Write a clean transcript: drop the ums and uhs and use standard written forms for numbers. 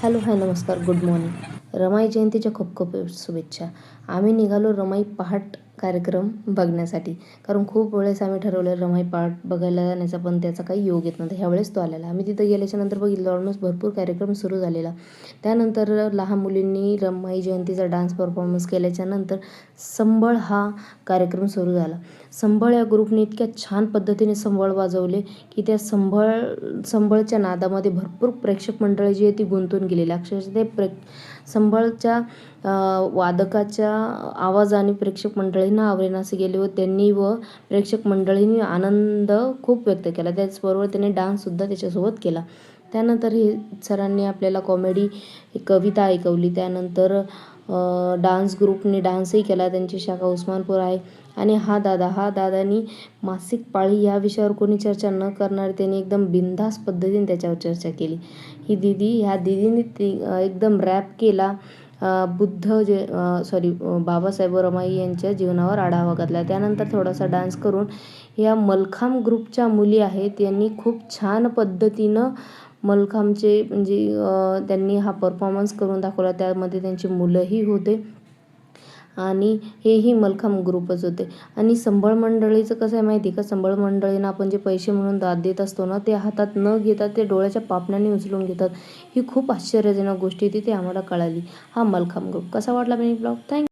Hello, हाय, नमस्कार, good morning. Ramai जयंतीच्या खूप खूप शुभेच्छा. आम्ही निघालो रमाई पहाट कार्यक्रम बघण्यासाठी. कारण खूप वेळेस आम्ही ठरवलं रमाई पहाट बघायला जाण्याचा, पण त्याचा काही योग येत नव्हता. ह्यावेळेस तो आलेला. आम्ही तिथं गेल्याच्यानंतर बघितलं ऑलमोस्ट भरपूर कार्यक्रम सुरू झालेला. त्यानंतर लहान मुलींनी रमाई जयंतीचा डान्स परफॉर्मन्स केल्याच्यानंतर संबळ हा कार्यक्रम सुरू झाला. संबळ या ग्रुपने इतक्या छान पद्धतीने संबळ वाजवले की त्या संबळच्या नादामध्ये भरपूर प्रेक्षक मंडळी जी आहे ती गुंतून गेलेली. अक्षरशः ते संबळच्या वादकाच्या आवाजाने प्रेक्षक मंडळींना आवरेनासे गेले व त्यांनी व प्रेक्षक मंडळींनी आनंद खूप व्यक्त केला. त्याचबरोबर त्यांनी डान्ससुद्धा त्याच्यासोबत केला. त्यानंतर हे सरांनी आपल्याला कॉमेडी कविता ऐकवली. त्यानंतर डान्स ग्रुपने डान्सही केला. त्यांची शाखा उस्मानपूर आहे. आणि हा दादानी मासिक पाळी या विषयावर कोणी चर्चा न करणार, त्यांनी एकदम बिनधास्त पद्धतीने त्याच्यावर चर्चा केली. ह्या दीदीने एकदम रॅप केला. बाबासाहेब रमाई यांच्या जीवनावर आढावा घातला. त्यानंतर थोडासा डान्स करून या मलखांब ग्रुपच्या मुली आहेत, यांनी खूप छान पद्धतीनं मलखांबचे म्हणजे त्यांनी हा परफॉर्मन्स करून दाखवला. त्यामध्ये त्यांची मुलंही होते आणि हेही मलखांब ग्रुपच होते. आणि संबळ मंडळीचं कसं आहे माहिती आहे का, संबळ मंडळींना आपण जे पैसे म्हणून दाद देत असतो ना, ते हातात न घेता ते डोळ्याच्या पापण्याने उचलून घेतात. ही खूप आश्चर्यजनक गोष्टी ती आम्हाला कळाली. हा मलखांब ग्रुप. कसा वाटला मिनी ब्लॉग? थँक्यू.